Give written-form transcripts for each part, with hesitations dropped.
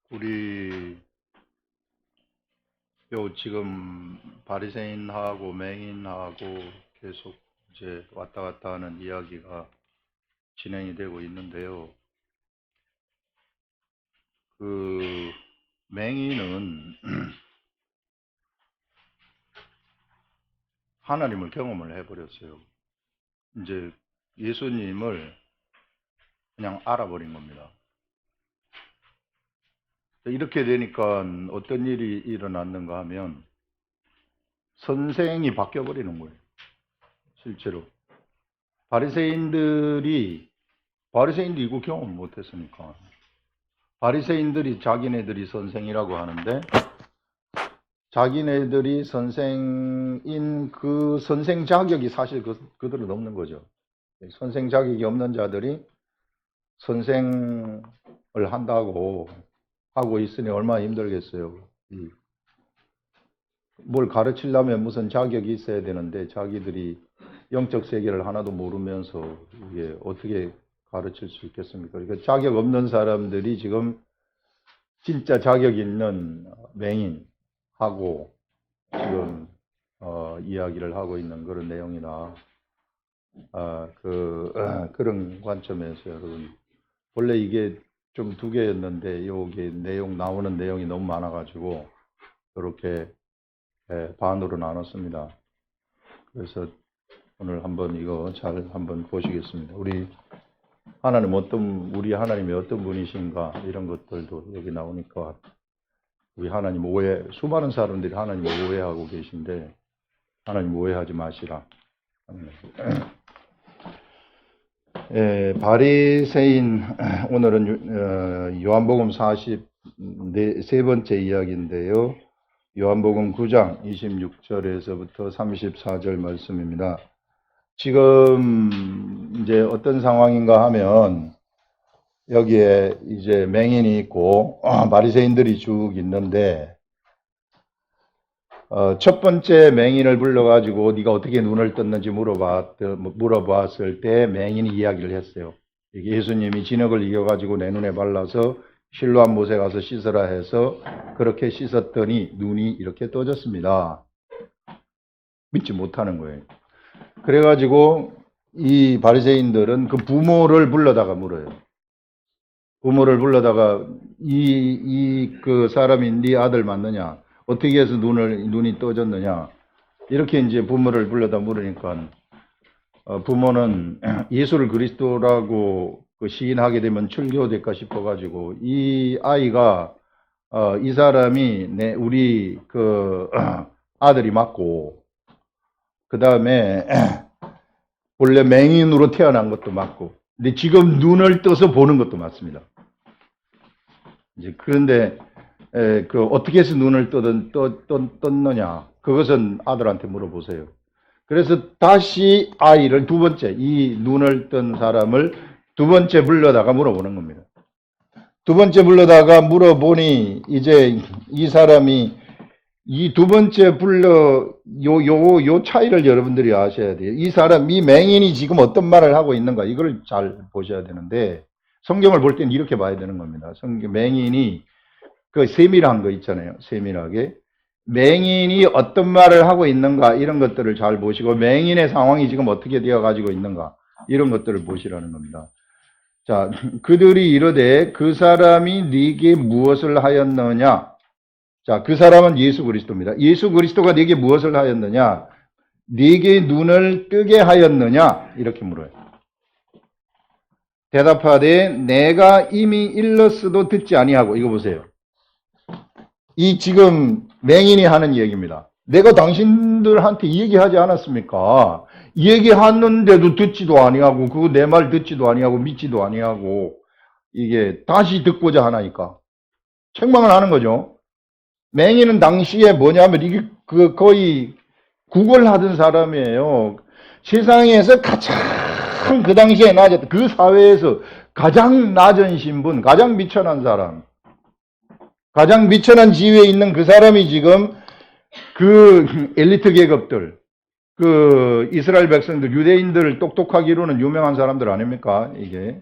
우리 요 지금 바리새인하고 맹인하고 계속 이제 왔다 갔다 하는 이야기가 진행이 되고 있는데요. 그 맹인은 하나님을 경험을 해버렸어요. 이제 예수님을 그냥 알아버린 겁니다. 이렇게 되니까 어떤 일이 일어났는가 하면 선생이 바뀌어버리는 거예요. 실제로 바리새인들이 이거 경험 못했으니까 바리새인들이 자기네들이 선생이라고 하는데 자기네들이 선생인 그 선생 자격이 사실 그들은 없는 거죠. 선생 자격이 없는 자들이 선생을 한다고 하고 있으니 얼마나 힘들겠어요. 뭘 가르치려면 무슨 자격이 있어야 되는데 자기들이 영적 세계를 하나도 모르면서 이게 어떻게 가르칠 수 있겠습니까? 그러니까 자격 없는 사람들이 지금 진짜 자격 있는 맹인하고 지금 이야기를 하고 있는 그런 내용이나 그런 관점에서 여러분 원래 이게 좀 두 개였는데 여기 나오는 내용이 너무 많아가지고 이렇게 반으로 나눴습니다. 그래서 오늘 한번 이거 잘 한번 보시겠습니다. 우리 하나님이 어떤 분이신가 이런 것들도 여기 나오니까 우리 하나님 수많은 사람들이 하나님을 오해하고 계신데 하나님 오해하지 마시라. 바리새인 오늘은 요한복음 43번째 이야기인데요. 요한복음 9장 26절에서부터 34절 말씀입니다. 지금 이제 어떤 상황인가 하면 여기에 이제 맹인이 있고 바리새인들이 쭉 있는데 첫 번째 맹인을 불러가지고 네가 어떻게 눈을 떴는지 물어봤을 때 맹인이 이야기를 했어요. 예수님이 진흙을 이겨가지고 내 눈에 발라서 실로암 못에 가서 씻으라 해서 그렇게 씻었더니 눈이 이렇게 떠졌습니다. 믿지 못하는 거예요. 그래가지고 이 바리새인들은 그 부모를 불러다가 물어요. 부모를 불러다가 그 사람이 네 아들 맞느냐? 어떻게 해서 눈이 떠졌느냐? 이렇게 이제 부모를 불러다 물으니까 부모는 예수를 그리스도라고 시인하게 되면 출교될까 싶어가지고 이 아이가 이 사람이 우리 그 아들이 맞고 그 다음에 원래 맹인으로 태어난 것도 맞고 근데 지금 눈을 떠서 보는 것도 맞습니다. 이제 그런데 어떻게 해서 눈을 떴느냐 그것은 아들한테 물어보세요. 그래서 다시 아이를 이 눈을 뜬 사람을 두 번째 불러다가 물어보는 겁니다. 두 번째 불러다가 물어보니 이제 이 사람이 이 두 번째 요 차이를 여러분들이 아셔야 돼요. 이 맹인이 지금 어떤 말을 하고 있는가 이걸 잘 보셔야 되는데 성경을 볼 때는 이렇게 봐야 되는 겁니다. 맹인이 그 세밀한 거 있잖아요. 세밀하게. 맹인이 어떤 말을 하고 있는가 이런 것들을 잘 보시고 맹인의 상황이 지금 어떻게 되어 가지고 있는가 이런 것들을 보시라는 겁니다. 자, 그들이 이르되 그 사람이 네게 무엇을 하였느냐? 자, 그 사람은 예수 그리스도입니다. 예수 그리스도가 네게 무엇을 하였느냐? 네게 눈을 뜨게 하였느냐? 이렇게 물어요. 대답하되 내가 이미 일렀어도 듣지 아니하고 이거 보세요. 이 지금 맹인이 하는 얘기입니다. 내가 당신들한테 얘기하지 않았습니까? 얘기하는데도 듣지도 아니하고 그거 내 말 듣지도 아니하고 믿지도 아니하고 이게 다시 듣고자 하나니까 책망을 하는 거죠. 맹인은 당시에 뭐냐면 이게 거의 구걸하던 사람이에요. 세상에서 가장 그 당시에 낮았던 그 사회에서 가장 낮은 신분, 가장 미천한 사람, 가장 미천한 지위에 있는 그 사람이 지금 그 엘리트 계급들, 그 이스라엘 백성들, 유대인들을 똑똑하기로는 유명한 사람들 아닙니까? 이게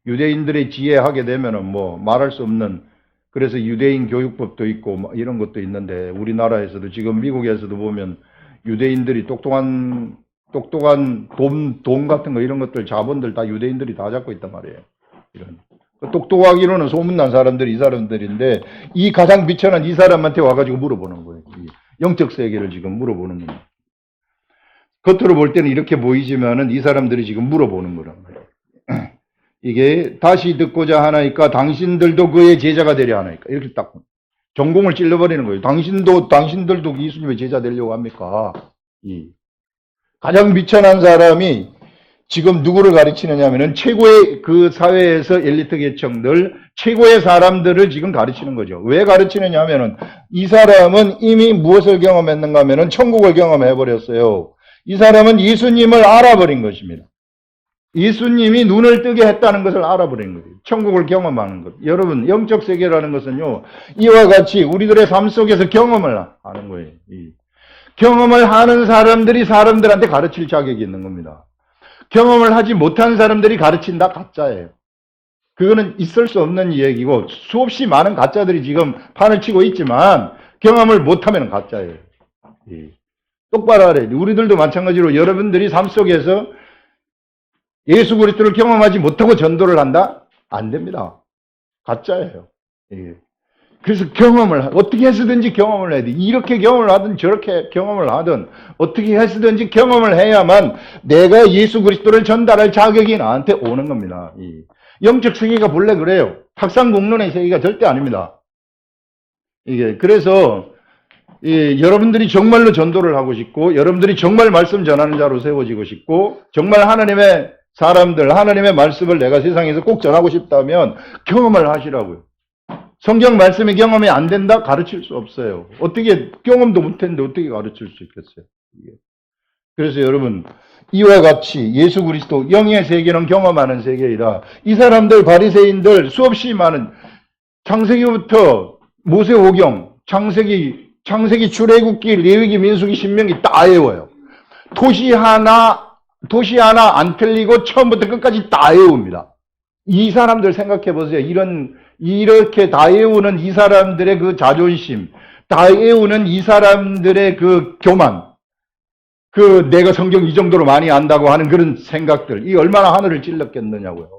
유대인들의 지혜하게 되면은 뭐 말할 수 없는 그래서 유대인 교육법도 있고 뭐 이런 것도 있는데 우리나라에서도 지금 미국에서도 보면 유대인들이 똑똑한 돈 같은 거 이런 것들 자본들 다 유대인들이 다 잡고 있단 말이에요. 이런. 똑똑하기로는 소문난 사람들이 이 사람들인데 이 가장 비천한 이 사람한테 와가지고 물어보는 거예요. 영적 세계를 지금 물어보는 거예요. 겉으로 볼 때는 이렇게 보이지만은 이 사람들이 지금 물어보는 거란 말이에요. 이게 다시 듣고자 하나이까 당신들도 그의 제자가 되려 하나이까 이렇게 딱 전공을 찔러버리는 거예요. 당신들도 예수님의 제자 되려고 합니까? 가장 비천한 사람이 지금 누구를 가르치느냐 하면은 최고의 그 사회에서 엘리트 계층들, 최고의 사람들을 지금 가르치는 거죠. 왜 가르치느냐 하면은 이 사람은 이미 무엇을 경험했는가 하면은 천국을 경험해버렸어요. 이 사람은 예수님을 알아버린 것입니다. 예수님이 눈을 뜨게 했다는 것을 알아버린 거예요. 천국을 경험하는 것. 여러분, 영적 세계라는 것은요, 이와 같이 우리들의 삶 속에서 경험을 하는 거예요. 경험을 하는 사람들이 사람들한테 가르칠 자격이 있는 겁니다. 경험을 하지 못한 사람들이 가르친다? 가짜예요. 그거는 있을 수 없는 이야기고 수없이 많은 가짜들이 지금 판을 치고 있지만 경험을 못하면 가짜예요. 똑바로 하래요. 우리들도 마찬가지로 여러분들이 삶 속에서 예수 그리스도를 경험하지 못하고 전도를 한다? 안 됩니다. 가짜예요. 그래서 경험을 어떻게 해서든지 경험을 해야 돼. 이렇게 경험을 하든 저렇게 경험을 하든 어떻게 해서든지 경험을 해야만 내가 예수 그리스도를 전달할 자격이 나한테 오는 겁니다. 영적 세계가 본래 그래요. 탁상공론의 세계가 절대 아닙니다. 그래서 여러분들이 정말로 전도를 하고 싶고 여러분들이 정말 말씀 전하는 자로 세워지고 싶고 정말 하나님의 사람들, 하나님의 말씀을 내가 세상에서 꼭 전하고 싶다면 경험을 하시라고요. 성경 말씀이 경험이 안 된다? 가르칠 수 없어요. 어떻게 경험도 못했는데 어떻게 가르칠 수 있겠어요? 그래서 여러분 이와 같이 예수 그리스도 영의 세계는 경험하는 세계이라 이 사람들 바리새인들 수없이 많은 창세기부터 모세오경, 창세기 출애굽기, 레위기, 민수기, 신명기 다 외워요. 도시 하나 안 틀리고 처음부터 끝까지 다 외웁니다. 이 사람들 생각해 보세요. 이렇게 다 외우는 이 사람들의 그 자존심, 다 외우는 이 사람들의 그 교만, 내가 성경 이 정도로 많이 안다고 하는 그런 생각들, 이 얼마나 하늘을 찔렀겠느냐고요.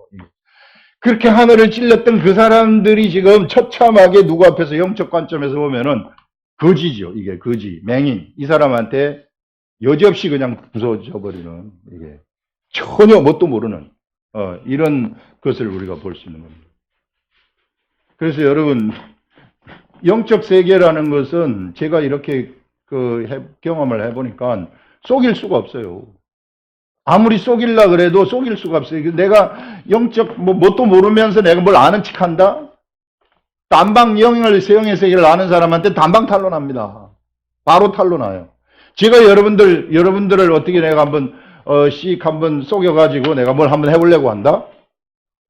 그렇게 하늘을 찔렀던 그 사람들이 지금 처참하게 누구 앞에서 영적 관점에서 보면은 거지죠. 이게 거지, 맹인. 이 사람한테 여지없이 그냥 부서져 버리는, 전혀 뭣도 모르는, 이런 것을 우리가 볼 수 있는 겁니다. 그래서 여러분, 영적 세계라는 것은 제가 이렇게 경험을 해보니까 속일 수가 없어요. 아무리 속일라 그래도 속일 수가 없어요. 내가 영적, 뭣도 모르면서 내가 뭘 아는 척 한다? 단방 영의 세계를 아는 사람한테 단방 탄로납니다. 바로 탄로나요. 제가 여러분들을 어떻게 내가 한번, 한번 속여가지고 내가 뭘 한번 해보려고 한다?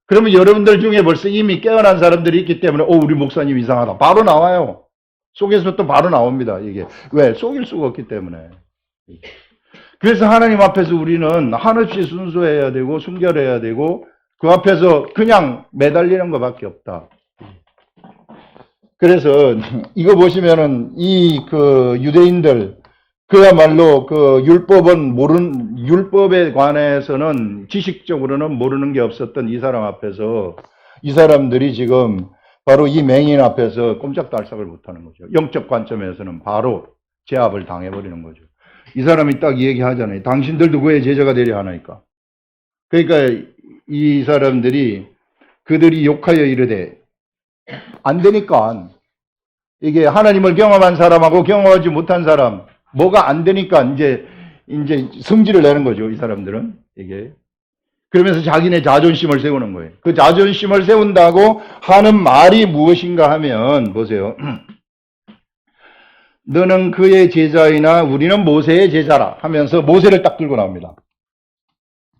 그러면 여러분들 중에 벌써 이미 깨어난 사람들이 있기 때문에 우리 목사님 이상하다. 바로 나와요. 속에서 또 바로 나옵니다. 이게 왜? 속일 수가 없기 때문에. 그래서 하나님 앞에서 우리는 한없이 순수해야 되고 순결해야 되고 그 앞에서 그냥 매달리는 것밖에 없다. 그래서 이거 보시면은 유대인들 그야말로 율법에 관해서는 지식적으로는 모르는 게 없었던 이 사람 앞에서 이 사람들이 지금 바로 이 맹인 앞에서 꼼짝달싹을 못하는 거죠. 영적 관점에서는 바로 제압을 당해버리는 거죠. 이 사람이 딱 얘기하잖아요. 당신들도 그의 제자가 되려 하나이까. 그러니까 이 사람들이 그들이 욕하여 이르되 안 되니까 이게 하나님을 경험한 사람하고 경험하지 못한 사람 뭐가 안 되니까 이제 성질을 내는 거죠. 이 사람들은 그러면서 자기네 자존심을 세우는 거예요. 그 자존심을 세운다고 하는 말이 무엇인가 하면 보세요. 너는 그의 제자이나 우리는 모세의 제자라 하면서 모세를 딱 들고 나옵니다.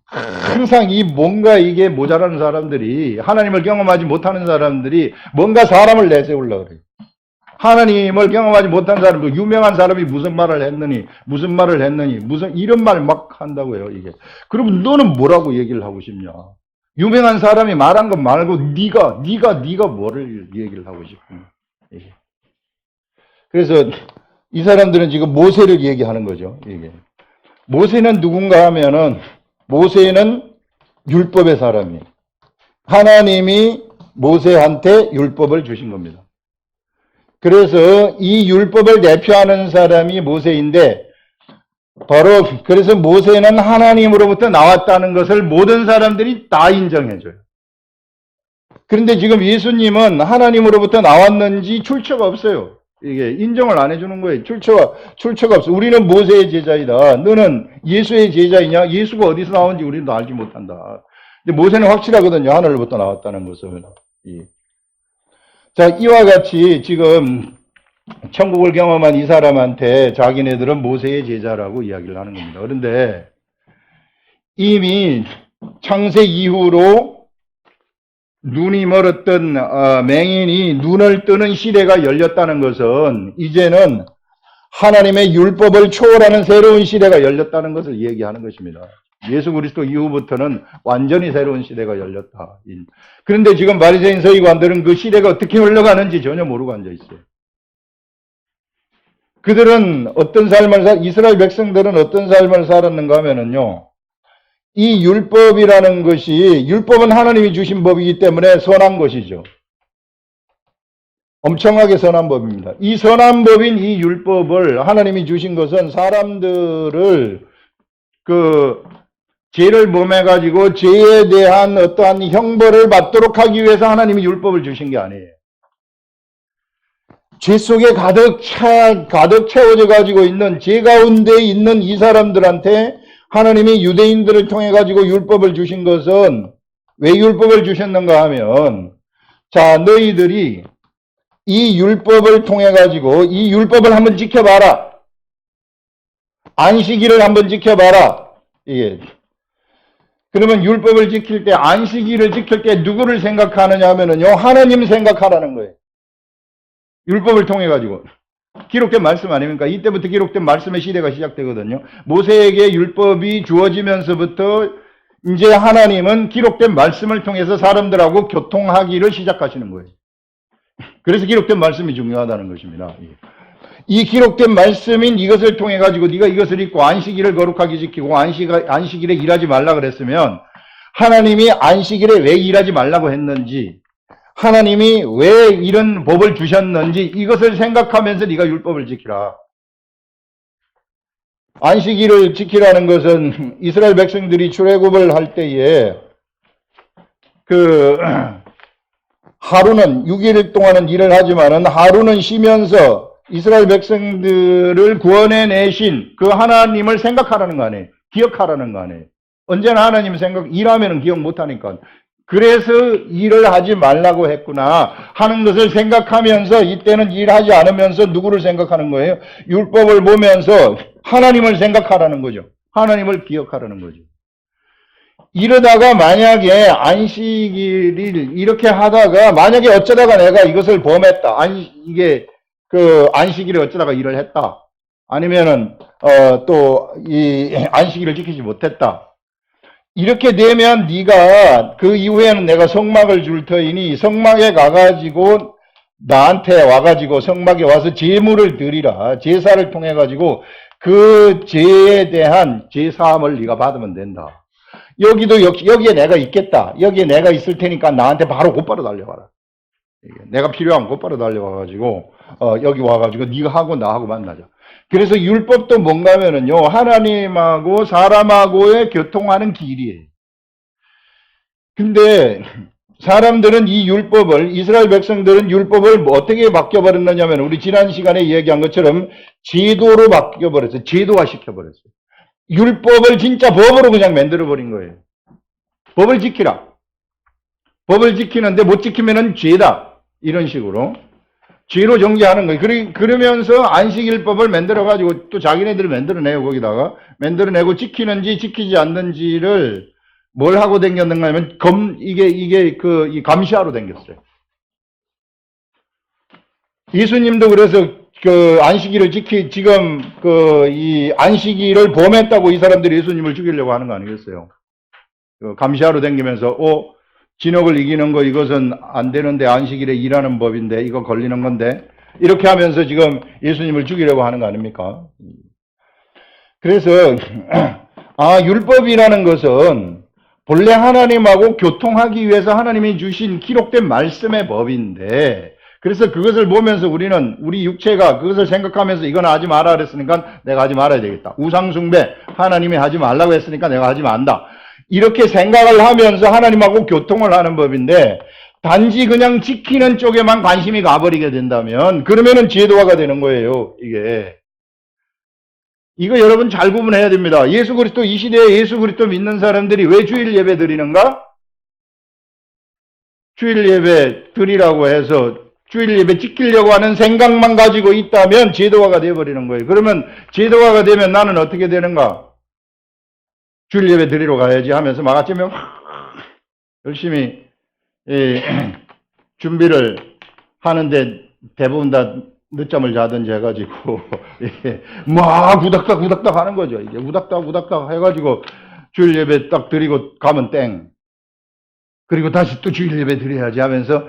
항상 뭔가 이게 모자라는 사람들이 하나님을 경험하지 못하는 사람들이 뭔가 사람을 내세우려고 그래요. 하나님을 경험하지 못한 사람, 유명한 사람이 무슨 말을 했느니 무슨 이런 말 막 한다고요, 이게. 그럼 너는 뭐라고 얘기를 하고 싶냐? 유명한 사람이 말한 것 말고 네가 뭐를 얘기를 하고 싶은 거야. 그래서 이 사람들은 지금 모세를 얘기하는 거죠. 이게. 모세는 누군가 하면은 모세는 율법의 사람이에요. 하나님이 모세한테 율법을 주신 겁니다. 그래서 이 율법을 대표하는 사람이 모세인데 바로 그래서 모세는 하나님으로부터 나왔다는 것을 모든 사람들이 다 인정해줘요. 그런데 지금 예수님은 하나님으로부터 나왔는지 출처가 없어요. 이게 인정을 안 해주는 거예요. 출처가 없어. 우리는 모세의 제자이다. 너는 예수의 제자이냐? 예수가 어디서 나온지 우리는 알지 못한다. 근데 모세는 확실하거든요. 하늘로부터 나왔다는 것은. 자, 이와 같이 지금 천국을 경험한 이 사람한테 자기네들은 모세의 제자라고 이야기를 하는 겁니다. 그런데 이미 창세 이후로 눈이 멀었던 맹인이 눈을 뜨는 시대가 열렸다는 것은 이제는 하나님의 율법을 초월하는 새로운 시대가 열렸다는 것을 얘기하는 것입니다. 예수 그리스도 이후부터는 완전히 새로운 시대가 열렸다. 그런데 지금 바리새인 서기관들은 그 시대가 어떻게 흘러가는지 전혀 모르고 앉아 있어요. 그들은 이스라엘 백성들은 어떤 삶을 살았는가 하면은요, 이 율법이라는 것이, 율법은 하나님이 주신 법이기 때문에 선한 것이죠. 엄청나게 선한 법입니다. 이 선한 법인 이 율법을 하나님이 주신 것은 사람들을 죄를 범해가지고 죄에 대한 어떠한 형벌을 받도록 하기 위해서 하나님이 율법을 주신 게 아니에요. 죄 속에 가득 채워져 가지고 있는 죄 가운데 있는 이 사람들한테 하나님이 유대인들을 통해 가지고 율법을 주신 것은 왜 율법을 주셨는가 하면 자 너희들이 이 율법을 통해 가지고 이 율법을 한번 지켜봐라. 안식일을 한번 지켜봐라. 이게 그러면 율법을 지킬 때 안식일을 지킬 때 누구를 생각하느냐 하면은요 하나님 생각하라는 거예요. 율법을 통해 가지고 기록된 말씀 아닙니까? 이때부터 기록된 말씀의 시대가 시작되거든요. 모세에게 율법이 주어지면서부터 이제 하나님은 기록된 말씀을 통해서 사람들하고 교통하기를 시작하시는 거예요. 그래서 기록된 말씀이 중요하다는 것입니다. 이 기록된 말씀인 이것을 통해 가지고 네가 이것을 읽고 안식일을 거룩하게 지키고 안식일에 일하지 말라 그랬으면 하나님이 안식일에 왜 일하지 말라고 했는지 하나님이 왜 이런 법을 주셨는지 이것을 생각하면서 네가 율법을 지키라. 안식일을 지키라는 것은 이스라엘 백성들이 출애굽을 할 때에 하루는 6일 동안은 일을 하지만은 하루는 쉬면서 이스라엘 백성들을 구원해내신 그 하나님을 생각하라는 거 아니에요. 기억하라는 거 아니에요. 언제나 하나님 일하면은 기억 못하니까. 그래서 일을 하지 말라고 했구나 하는 것을 생각하면서 이때는 일하지 않으면서 누구를 생각하는 거예요? 율법을 보면서 하나님을 생각하라는 거죠. 하나님을 기억하라는 거죠. 이러다가 만약에 안식일을 이렇게 하다가 만약에 어쩌다가 내가 이것을 범했다. 안식일에 어쩌다가 일을 했다. 아니면은 또 이 안식일을 지키지 못했다. 이렇게 되면 네가 그 이후에는 내가 성막을 줄 터이니 성막에 가가지고 나한테 와가지고 성막에 와서 제물을 드리라. 제사를 통해 가지고 그 죄에 대한 제사함을 네가 받으면 된다. 여기에 내가 있겠다. 여기에 내가 있을 테니까 나한테 바로 곧바로 달려와라. 내가 필요하면 곧바로 달려와가지고 여기 와가지고 네가 하고 나하고 만나자. 그래서 율법도 뭔가 하면은요 하나님하고 사람하고의 교통하는 길이에요. 근데 사람들은 이 율법을 이스라엘 백성들은 율법을 어떻게 바뀌어버렸느냐면 우리 지난 시간에 이야기한 것처럼 제도로 바뀌어버렸어요. 제도화 시켜버렸어요. 율법을 진짜 법으로 그냥 만들어버린 거예요. 법을 지키라. 법을 지키는데 못 지키면은 죄다. 이런 식으로. 죄로 정죄하는 거예요. 그러면서 안식일법을 만들어가지고 또 자기네들을 만들어내요. 거기다가. 만들어내고 지키는지 지키지 않는지를 뭘 하고 댕겼는가 하면 이 감시하러 댕겼어요. 예수님도 그래서 안식일을 이 안식일을 범했다고 이 사람들이 예수님을 죽이려고 하는 거 아니겠어요? 감시하러 다니면서 진흙을 이기는 거 이것은 안 되는데 안식일에 일하는 법인데 이거 걸리는 건데 이렇게 하면서 지금 예수님을 죽이려고 하는 거 아닙니까? 그래서 율법이라는 것은 본래 하나님하고 교통하기 위해서 하나님이 주신 기록된 말씀의 법인데 그래서 그것을 보면서 우리는 우리 육체가 그것을 생각하면서 이건 하지 마라 그랬으니까 내가 하지 말아야 되겠다. 우상숭배 하나님이 하지 말라고 했으니까 내가 하지 말한다. 이렇게 생각을 하면서 하나님하고 교통을 하는 법인데 단지 그냥 지키는 쪽에만 관심이 가버리게 된다면 그러면은 제도화가 되는 거예요. 이거 여러분 잘 구분해야 됩니다. 예수 그리스도 이 시대에 예수 그리스도 믿는 사람들이 왜 주일 예배 드리는가? 주일 예배 드리라고 해서 주일 예배 지키려고 하는 생각만 가지고 있다면 제도화가 되어버리는 거예요. 그러면 제도화가 되면 나는 어떻게 되는가? 주일 예배 드리러 가야지 하면서 막 아침에 열심히 준비를 하는데 대부분 다 늦잠을 자든지 해가지고 막 우닥닥 하는 거죠. 이게 우닥닥 해가지고 주일 예배 딱 드리고 가면 땡. 그리고 다시 또 주일 예배 드려야지 하면서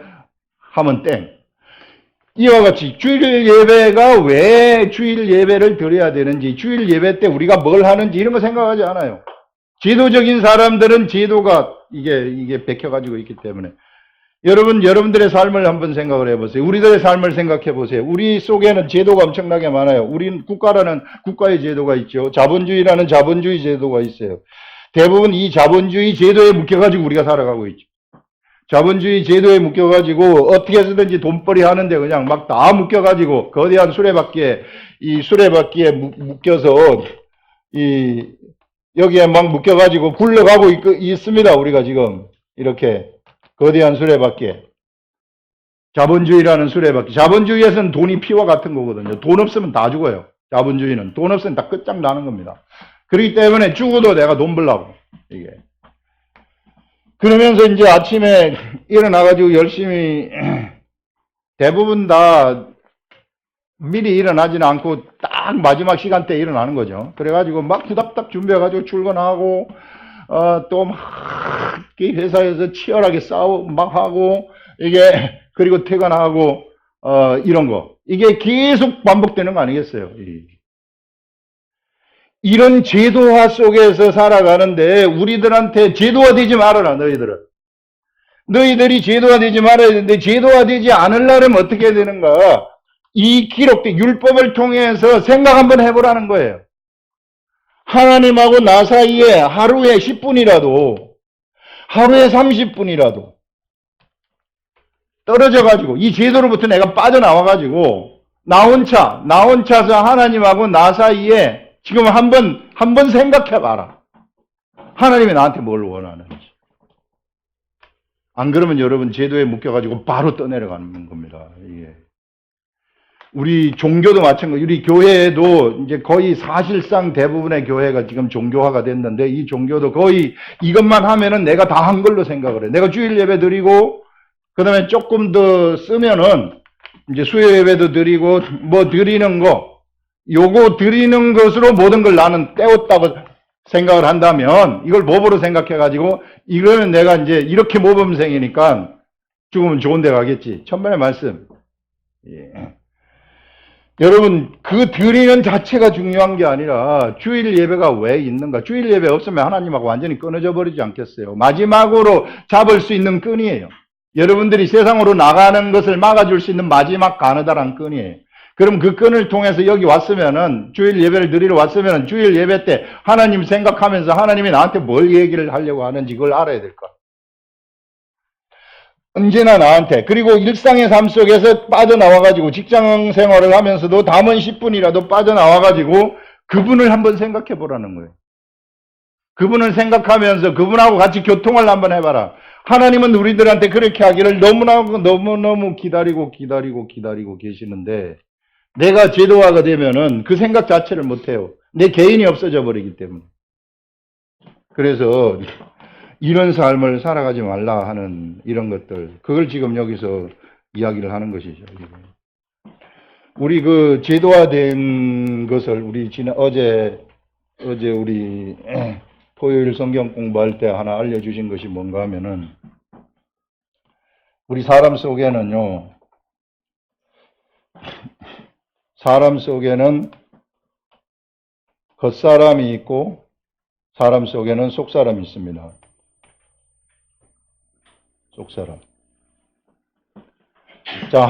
하면 땡. 이와 같이 주일 예배가 왜 주일 예배를 드려야 되는지, 주일 예배 때 우리가 뭘 하는지 이런 거 생각하지 않아요. 제도적인 사람들은 제도가 이게 베껴가지고 있기 때문에. 여러분들의 삶을 한번 생각을 해보세요. 우리들의 삶을 생각해 보세요. 우리 속에는 제도가 엄청나게 많아요. 우린 국가라는 국가의 제도가 있죠. 자본주의라는 자본주의 제도가 있어요. 대부분 이 자본주의 제도에 묶여가지고 우리가 살아가고 있죠. 자본주의 제도에 묶여가지고 어떻게 해서든지 돈벌이 하는데 그냥 막 다 묶여가지고 거대한 수레바퀴에 묶여서 여기에 막 묶여가지고 굴러가고 있습니다. 우리가 지금 이렇게 거대한 수레바퀴에. 자본주의라는 수레바퀴. 자본주의에서는 돈이 피와 같은 거거든요. 돈 없으면 다 죽어요. 자본주의는. 돈 없으면 다 끝장나는 겁니다. 그렇기 때문에 죽어도 내가 돈 벌라고. 이게. 그러면서 이제 아침에 일어나가지고 열심히 대부분 다 미리 일어나지는 않고 딱 마지막 시간대에 일어나는 거죠. 그래가지고 막 후닥닥 준비해가지고 출근하고 또 막 회사에서 치열하게 싸우고 막 하고 그리고 퇴근하고 이런 거 이게 계속 반복되는 거 아니겠어요? 이런 제도화 속에서 살아가는데 우리들한테 제도화되지 말아라. 너희들이 제도화되지 말아야 되는데 제도화되지 않으려면 어떻게 되는가? 이 기록된 율법을 통해서 생각 한번 해보라는 거예요. 하나님하고 나 사이에 하루에 10분이라도 하루에 30분이라도 떨어져가지고 이 제도로부터 내가 빠져나와가지고 나 혼자서 하나님하고 나 사이에 지금 한번 생각해봐라. 하나님이 나한테 뭘 원하는지. 안 그러면 여러분 제도에 묶여가지고 바로 떠내려가는 겁니다. 이게. 우리 종교도 마찬가지. 우리 교회에도 이제 거의 사실상 대부분의 교회가 지금 종교화가 됐는데 이 종교도 거의 이것만 하면은 내가 다 한 걸로 생각을 해. 내가 주일 예배 드리고 그 다음에 조금 더 쓰면은 이제 수요 예배도 드리고 뭐 드리는 거 요거 드리는 것으로 모든 걸 나는 때웠다고 생각을 한다면 이걸 모범으로 생각해가지고 이거는 내가 이제 이렇게 모범생이니까 죽으면 좋은 데 가겠지. 천만의 말씀. 예. 여러분 그 드리는 자체가 중요한 게 아니라 주일 예배가 왜 있는가. 주일 예배 없으면 하나님하고 완전히 끊어져 버리지 않겠어요. 마지막으로 잡을 수 있는 끈이에요. 여러분들이 세상으로 나가는 것을 막아줄 수 있는 마지막 가느다란 끈이에요. 그럼 그 끈을 통해서 여기 왔으면은 주일 예배를 드리러 왔으면은 주일 예배 때 하나님 생각하면서 하나님이 나한테 뭘 얘기를 하려고 하는지 그걸 알아야 될 거야. 언제나 나한테. 그리고 일상의 삶 속에서 빠져나와가지고 직장 생활을 하면서도 담은 10분이라도 빠져나와가지고 그분을 한번 생각해 보라는 거예요. 그분을 생각하면서 그분하고 같이 교통을 한번 해봐라. 하나님은 우리들한테 그렇게 하기를 너무너무 기다리고 계시는데 내가 제도화가 되면은 그 생각 자체를 못해요. 내 개인이 없어져 버리기 때문에. 그래서 이런 삶을 살아가지 말라 하는 이런 것들, 그걸 지금 여기서 이야기를 하는 것이죠. 우리 그 제도화된 것을 우리 어제 우리 토요일 성경 공부할 때 하나 알려주신 것이 뭔가 하면은, 우리 사람 속에는요, 사람 속에는 겉사람이 있고 사람 속에는 속사람이 있습니다. 속사람. 자,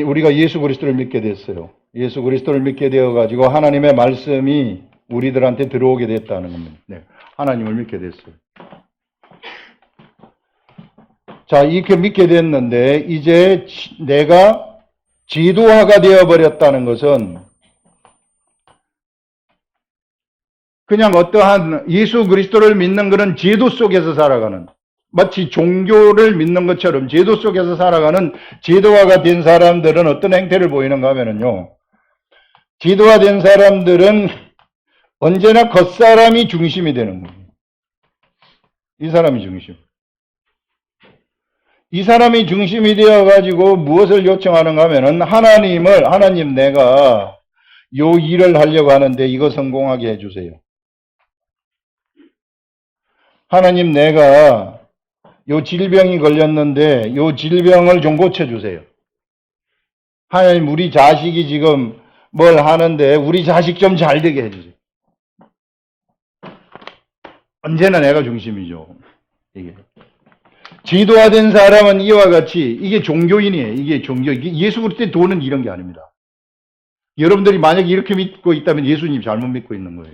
우리가 예수 그리스도를 믿게 됐어요. 예수 그리스도를 믿게 되어가지고 하나님의 말씀이 우리들한테 들어오게 됐다는 겁니다. 네, 하나님을 믿게 됐어요. 자, 이렇게 믿게 됐는데, 이제 내가 지도화가 되어버렸다는 것은 그냥 어떠한 예수 그리스도를 믿는 그런 제도 속에서 살아가는, 마치 종교를 믿는 것처럼 제도 속에서 살아가는 제도화가 된 사람들은 어떤 행태를 보이는가 하면요, 제도화된 사람들은 언제나 겉사람이 중심이 되는 거예요. 이 사람이 중심. 이 사람이 중심이 되어가지고 무엇을 요청하는가 하면은 하나님 내가 요 일을 하려고 하는데 이거 성공하게 해주세요. 하나님 내가 요 질병이 걸렸는데 요 질병을 좀 고쳐주세요. 하나님 우리 자식이 지금 뭘 하는데 우리 자식 좀 잘 되게 해주세요. 언제나 내가 중심이죠. 이게. 지도화된 사람은 이와 같이 이게 종교인이에요. 이게 예수 그리스도의 도는 이런 게 아닙니다. 여러분들이 만약에 이렇게 믿고 있다면 예수님 잘못 믿고 있는 거예요.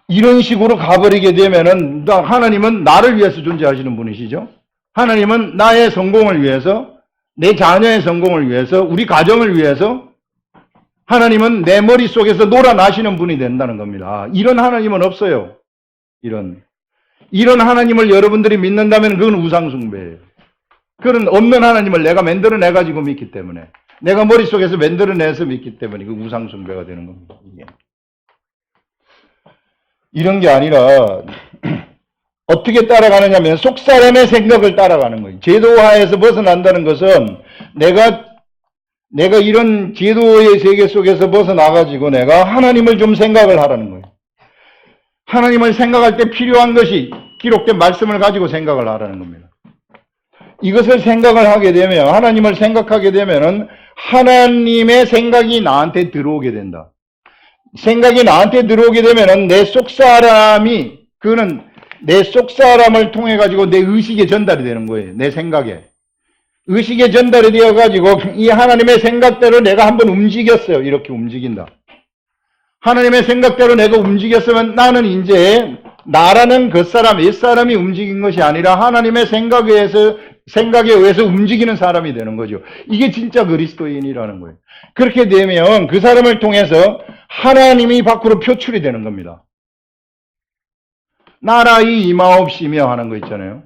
이런 식으로 가버리게 되면은 하나님은 나를 위해서 존재하시는 분이시죠. 하나님은 나의 성공을 위해서, 내 자녀의 성공을 위해서, 우리 가정을 위해서 하나님은 내 머릿속에서 놀아나시는 분이 된다는 겁니다. 이런 하나님은 없어요. 이런 하나님을 여러분들이 믿는다면 그건 우상숭배예요. 그런 없는 하나님을 내가 만들어내가지고 믿기 때문에, 내가 머릿속에서 만들어내서 믿기 때문에 그 우상숭배가 되는 겁니다. 이게. 이런 게 아니라 어떻게 따라가느냐면 속사람의 생각을 따라가는 거예요. 제도화에서 벗어난다는 것은 내가 이런 제도의 세계 속에서 벗어나가지고 내가 하나님을 좀 생각을 하라는 거예요. 하나님을 생각할 때 필요한 것이 기록된 말씀을 가지고 생각을 하라는 겁니다. 이것을 생각을 하게 되면, 하나님을 생각하게 되면은 하나님의 생각이 나한테 들어오게 된다. 생각이 나한테 들어오게 되면은 내 속사람이, 그는 내 속사람을 통해 가지고 내 의식에 전달이 되는 거예요. 내 생각에. 의식에 전달이 되어 가지고 이 하나님의 생각대로 내가 한번 움직였어요. 이렇게 움직인다. 하나님의 생각대로 내가 움직였으면 나는 이제 나라는 겉사람, 옛사람이 움직인 것이 아니라 하나님의 생각에 의해서 움직이는 사람이 되는 거죠. 이게 진짜 그리스도인이라는 거예요. 그렇게 되면 그 사람을 통해서 하나님이 밖으로 표출이 되는 겁니다. 나라의 임하옵시며 하는 거 있잖아요.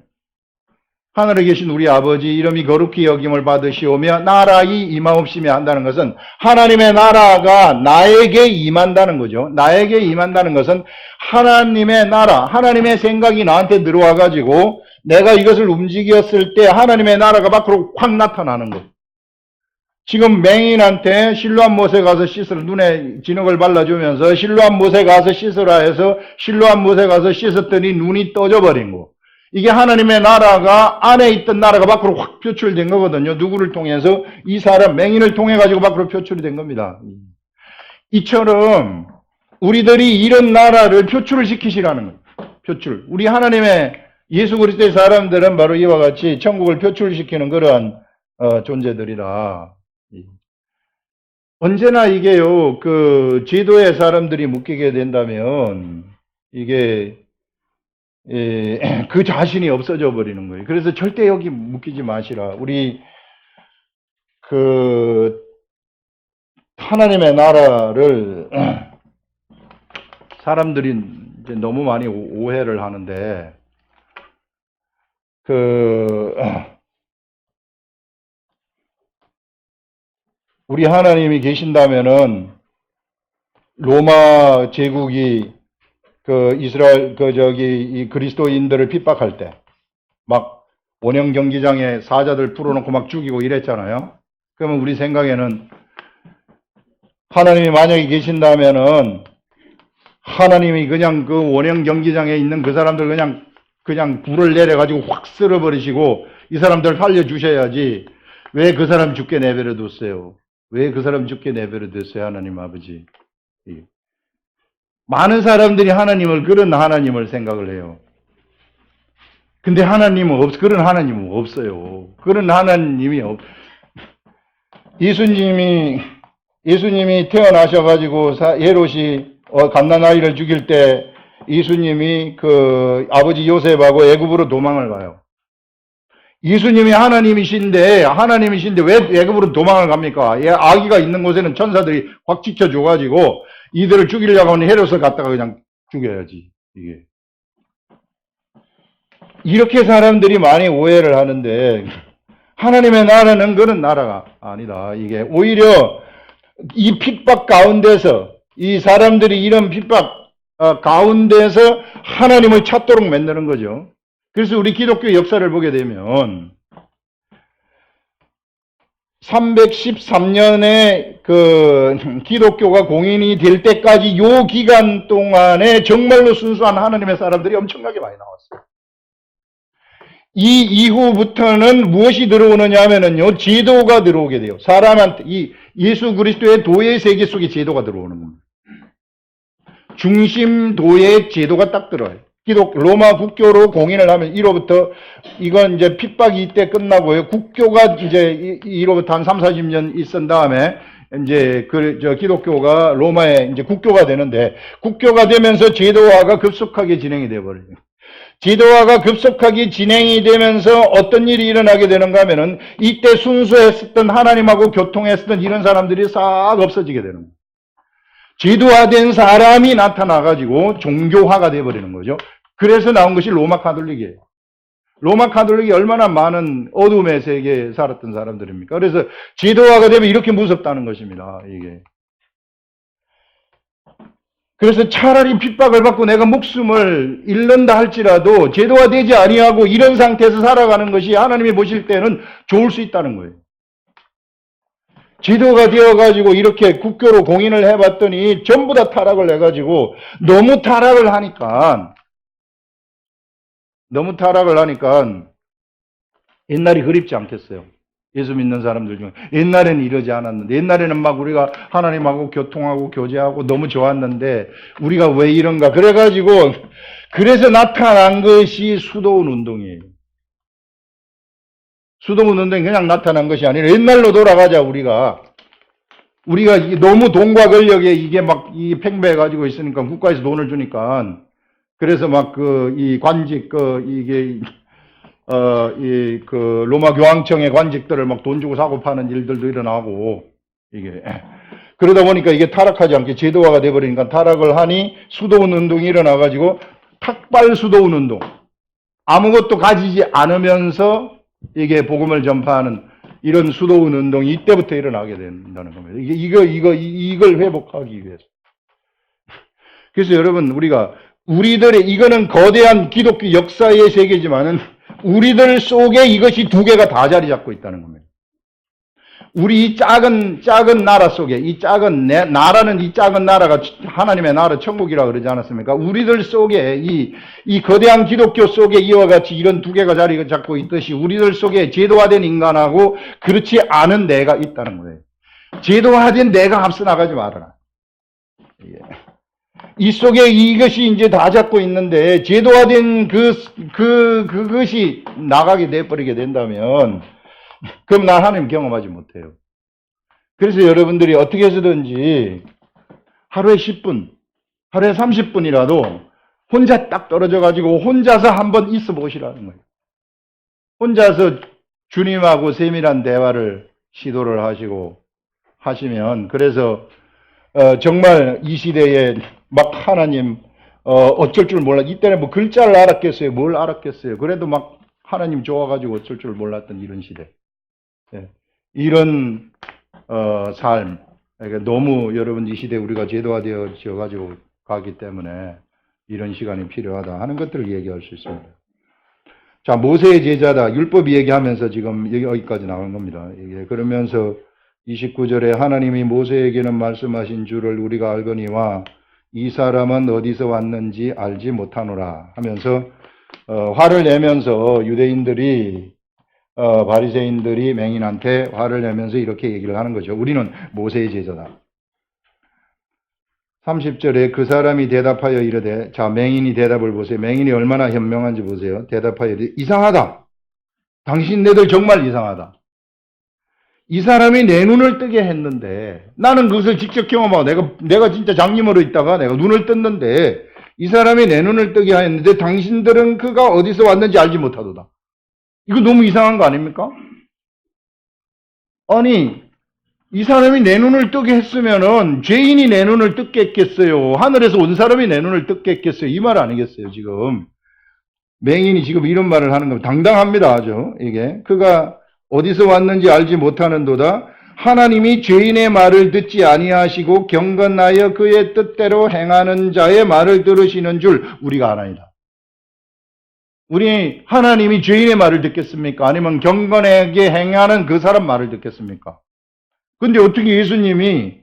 하늘에 계신 우리 아버지 이름이 거룩히 여김을 받으시오며 나라의 임하옵시며 한다는 것은 하나님의 나라가 나에게 임한다는 거죠. 나에게 임한다는 것은 하나님의 나라, 하나님의 생각이 나한테 들어와 가지고 내가 이것을 움직였을 때 하나님의 나라가 밖으로 확 나타나는 거. 지금 맹인한테 실로암 못에 가서 씻으라, 눈에 진흙을 발라주면서 실로암 못에 가서 씻으라 해서 실로암 못에 가서 씻었더니 눈이 떠져 버린 거. 이게 하나님의 나라가 안에 있던 나라가 밖으로 확 표출된 거거든요. 누구를 통해서? 이 사람 맹인을 통해 가지고 밖으로 표출이 된 겁니다. 이처럼 우리들이 이런 나라를 표출을 시키시라는 거예요. 표출. 우리 하나님의 예수 그리스도의 사람들은 바로 이와 같이 천국을 표출시키는 그러한 존재들이다. 언제나 이게요, 그 제도의 사람들이 묶이게 된다면 이게 그 자신이 없어져 버리는 거예요. 그래서 절대 여기 묶이지 마시라. 우리 그 하나님의 나라를 사람들이 이제 너무 많이 오해를 하는데 우리 하나님이 계신다면은 로마 제국이 이스라엘 이 그리스도인들을 핍박할 때 막 원형 경기장에 사자들 풀어놓고 막 죽이고 이랬잖아요. 그러면 우리 생각에는 하나님이 만약에 계신다면은 하나님이 그냥 그 원형 경기장에 있는 그 사람들 그냥 불을 내려가지고 확 쓸어버리시고 이 사람들 살려주셔야지 왜 그 사람 죽게 내버려 뒀어요? 왜 그 사람 죽게 내버려 뒀어요? 하나님 아버지. 많은 사람들이 그런 하나님을 생각을 해요. 근데 그런 하나님은 없어요. 그런 하나님이 예수님이 태어나셔가지고 헤롯이 갓난아이를 죽일 때 예수님이 그 아버지 요셉하고 애굽으로 도망을 가요. 예수님이 하나님이신데 왜 애굽으로 도망을 갑니까? 아기가 있는 곳에는 천사들이 확 지켜줘가지고 이들을 죽이려고 하는 헤롯을 갖다가 그냥 죽여야지. 이렇게 사람들이 많이 오해를 하는데 하나님의 나라는 그런 나라가 아니다. 이게 오히려 이 핍박 가운데서 이 사람들이 이런 핍박 가운데서 하나님을 찾도록 만드는 거죠. 그래서 우리 기독교 역사를 보게 되면 313년에 그 기독교가 공인이 될 때까지 요 기간 동안에 정말로 순수한 하나님의 사람들이 엄청나게 많이 나왔어요. 이 이후부터는 무엇이 들어오느냐 하면은요, 제도가 들어오게 돼요. 사람한테, 이 예수 그리스도의 도의 세계 속에 제도가 들어오는 겁니다. 중심도의 제도가 딱 들어와요. 로마 국교로 공인을 하면 1호부터, 이건 이제 핍박이 이때 끝나고요. 국교가 이제 1호부터 한 3, 40년 있은 다음에, 이제 기독교가 로마의 이제 국교가 되는데, 국교가 되면서 제도화가 급속하게 진행이 되어버려요. 제도화가 급속하게 진행이 되면서 어떤 일이 일어나게 되는가 하면은 이때 순수했었던 하나님하고 교통했었던 이런 사람들이 싹 없어지게 되는 거예요. 제도화된 사람이 나타나가지고 종교화가 되어버리는 거죠. 그래서 나온 것이 로마 카톨릭이에요. 로마 카톨릭이 얼마나 많은 어둠의 세계에 살았던 사람들입니까? 그래서 제도화가 되면 이렇게 무섭다는 것입니다. 이게. 그래서 차라리 핍박을 받고 내가 목숨을 잃는다 할지라도 제도화되지 아니하고 이런 상태에서 살아가는 것이 하나님이 보실 때는 좋을 수 있다는 거예요. 제도가 되어가지고 이렇게 국교로 공인을 해봤더니 전부 다 타락을 해가지고 너무 타락을 하니까 옛날이 그립지 않겠어요. 예수 믿는 사람들 중에 옛날에는 이러지 않았는데, 옛날에는 막 우리가 하나님하고 교통하고 교제하고 너무 좋았는데 우리가 왜 이런가, 그래서 나타난 것이 수도원 운동이에요. 수도원 운동이 그냥 나타난 것이 아니라 옛날로 돌아가자. 우리가 너무 돈과 권력에 이게 막 팽배해 가지고 있으니까 국가에서 돈을 주니까, 그래서 막 이 관직 로마 교황청의 관직들을 막 돈 주고 사고 파는 일들도 일어나고, 그러다 보니까 이게 타락하지 않게 제도화가 돼버리니까 타락을 하니 수도원 운동이 일어나가지고 탁발 수도원 운동. 아무것도 가지지 않으면서 이게 복음을 전파하는 이런 수도원 운동이 이때부터 일어나게 된다는 겁니다. 이걸 회복하기 위해서. 그래서 여러분, 이거는 거대한 기독교 역사의 세계지만은 우리들 속에 이것이 두 개가 다 자리 잡고 있다는 겁니다. 우리 이 작은 나라 속에, 나라는 이 작은 나라가 하나님의 나라 천국이라고 그러지 않았습니까? 우리들 속에 이 거대한 기독교 속에 이와 같이 이런 두 개가 자리 잡고 있듯이 우리들 속에 제도화된 인간하고 그렇지 않은 내가 있다는 거예요. 제도화된 내가 앞서 나가지 말아라. 이 속에 이것이 이제 다 잡고 있는데, 제도화된 그것이 나가게 돼버리게 된다면, 그럼 난 하나님 경험하지 못해요. 그래서 여러분들이 어떻게 해서든지 하루에 10분, 하루에 30분이라도 혼자 딱 떨어져가지고 혼자서 한번 있어 보시라는 거예요. 혼자서 주님하고 세밀한 대화를 시도를 하시면, 그래서 정말 이 시대에 막 하나님 어쩔 줄 몰라. 이때는 뭐 글자를 알았겠어요. 뭘 알았겠어요. 그래도 막 하나님 좋아가지고 어쩔 줄 몰랐던 이런 시대. 이런 삶. 그러니까 너무 여러분 이 시대에 우리가 제도화되어져 가지고 가기 때문에 이런 시간이 필요하다 하는 것들을 얘기할 수 있습니다. 자, 모세의 제자다. 율법 얘기하면서 지금 여기까지 나온 겁니다. 그러면서 29절에 하나님이 모세에게는 말씀하신 줄을 우리가 알거니와 이 사람은 어디서 왔는지 알지 못하노라 하면서 화를 내면서 유대인들이 바리새인들이 맹인한테 화를 내면서 이렇게 얘기를 하는 거죠. 우리는 모세의 제자다. 30절에 그 사람이 대답하여 이르되, 자, 맹인이 대답을 보세요. 맹인이 얼마나 현명한지 보세요. 대답하여 이르되, 이상하다. 당신네들 정말 이상하다. 이 사람이 내 눈을 뜨게 했는데, 나는 그것을 직접 경험하고, 내가 진짜 장님으로 있다가 내가 눈을 떴는데, 이 사람이 내 눈을 뜨게 하였는데, 당신들은 그가 어디서 왔는지 알지 못하도다. 이거 너무 이상한 거 아닙니까? 아니, 이 사람이 내 눈을 뜨게 했으면은 죄인이 내 눈을 뜨게 했겠어요. 하늘에서 온 사람이 내 눈을 뜨게 했겠어요. 이 말 아니겠어요, 지금. 맹인이 지금 이런 말을 하는 겁니다. 당당합니다, 아주. 이게. 그가 어디서 왔는지 알지 못하는도다. 하나님이 죄인의 말을 듣지 아니하시고 경건하여 그의 뜻대로 행하는 자의 말을 들으시는 줄 우리가 아나이다. 우리 하나님이 죄인의 말을 듣겠습니까? 아니면 경건하게 행하는 그 사람 말을 듣겠습니까? 근데 어떻게 예수님이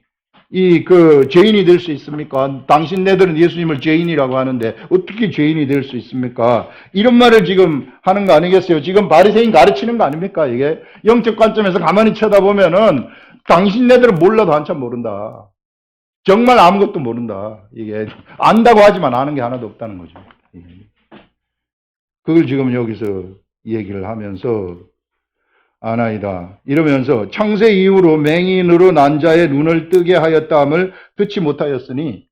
죄인이 될 수 있습니까? 당신네들은 예수님을 죄인이라고 하는데 어떻게 죄인이 될 수 있습니까? 이런 말을 지금 하는 거 아니겠어요? 지금 바리새인 가르치는 거 아닙니까? 이게 영적 관점에서 가만히 쳐다보면은 당신네들은 몰라도 한참 모른다. 정말 아무것도 모른다. 이게 안다고 하지만 아는 게 하나도 없다는 거죠. 그걸 지금 여기서 얘기를 하면서 아나이다. 이러면서 창세 이후로 맹인으로 난 자의 눈을 뜨게 하였다함을 듣지 못하였으니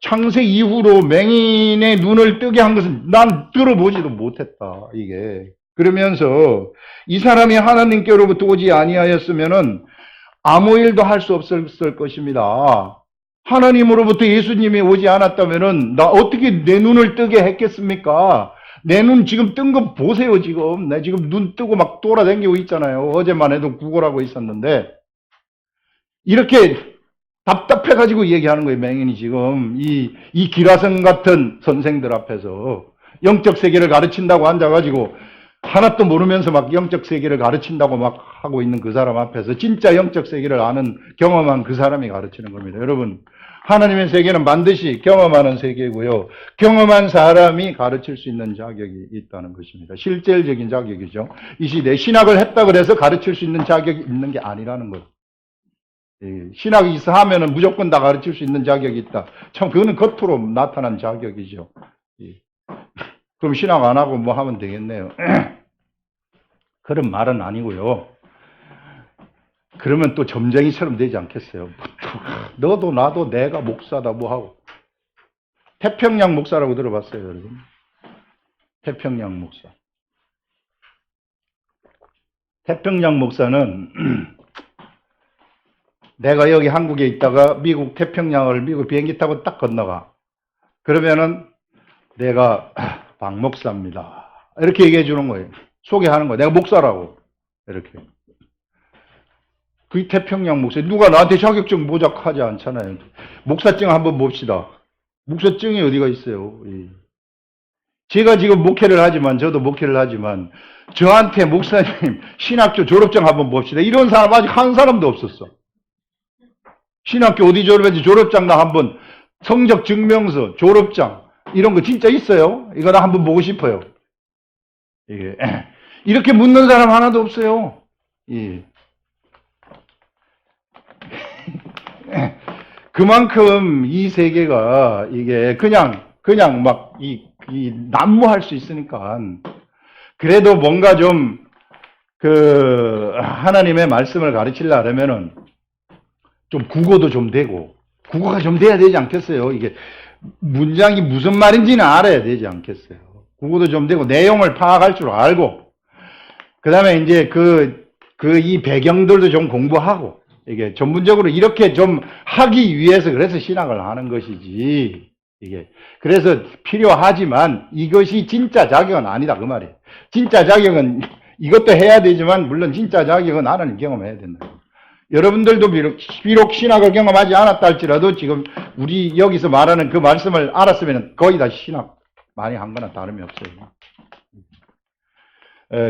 창세 이후로 맹인의 눈을 뜨게 한 것은 난 들어보지도 못했다. 이게. 그러면서 이 사람이 하나님께로부터 오지 아니하였으면은 아무 일도 할 수 없었을 것입니다. 하나님으로부터 예수님이 오지 않았다면은 나 어떻게 내 눈을 뜨게 했겠습니까? 내 눈 지금 뜬 거 보세요, 지금. 내 지금 눈 뜨고 막 돌아다니고 있잖아요. 어제만 해도 구걸하고 있었는데. 이렇게 답답해가지고 얘기하는 거예요, 맹인이 지금. 이 기라성 같은 선생들 앞에서 영적 세계를 가르친다고 앉아가지고 하나도 모르면서 막 영적 세계를 가르친다고 막 하고 있는 그 사람 앞에서 진짜 영적 세계를 아는, 경험한 그 사람이 가르치는 겁니다. 여러분, 하나님의 세계는 반드시 경험하는 세계고요. 경험한 사람이 가르칠 수 있는 자격이 있다는 것입니다. 실질적인 자격이죠. 이 시대에 신학을 했다 그래서 가르칠 수 있는 자격이 있는 게 아니라는 것. 신학이 있어 하면은 무조건 다 가르칠 수 있는 자격이 있다. 참 그거는 겉으로 나타난 자격이죠. 그럼 신학 안 하고 뭐 하면 되겠네요. 그런 말은 아니고요. 그러면 또 점쟁이처럼 되지 않겠어요? 너도 나도 내가 목사다 뭐 하고. 태평양 목사라고 들어봤어요, 여러분? 태평양 목사. 태평양 목사는 내가 여기 한국에 있다가 미국 비행기 타고 딱 건너가. 그러면은 내가 박 목사입니다. 이렇게 얘기해 주는 거예요. 소개하는 거예요. 내가 목사라고. 이렇게. 그 태평양 목사. 누가 나한테 자격증 모작하지 않잖아요. 목사증 한번 봅시다. 목사증이 어디가 있어요? 제가 지금 저도 목회를 하지만, 저한테 목사님 신학교 졸업증 한번 봅시다. 이런 사람 아직 한 사람도 없었어. 신학교 어디 졸업했는지 졸업장 한번, 성적 증명서, 졸업장, 이런 거 진짜 있어요? 이거 나 한번 보고 싶어요. 이렇게 묻는 사람 하나도 없어요. 그만큼 이 세계가 이게 그냥 막 난무할 수 있으니까, 그래도 뭔가 좀 하나님의 말씀을 가르치려면은 좀 국어도 좀 되고, 국어가 좀 돼야 되지 않겠어요? 이게 문장이 무슨 말인지는 알아야 되지 않겠어요? 국어도 좀 되고, 내용을 파악할 줄 알고, 그 다음에 이제 이 배경들도 좀 공부하고, 이게 전문적으로 이렇게 좀 하기 위해서 그래서 신학을 하는 것이지, 그래서 필요하지만 이것이 진짜 자격은 아니다, 그 말이에요. 진짜 자격은 이것도 해야 되지만, 물론 진짜 자격은 하나님 경험해야 된다. 여러분들도 비록 신학을 경험하지 않았다 할지라도 지금 우리 여기서 말하는 그 말씀을 알았으면 거의 다 신학 많이 한 거나 다름이 없어요.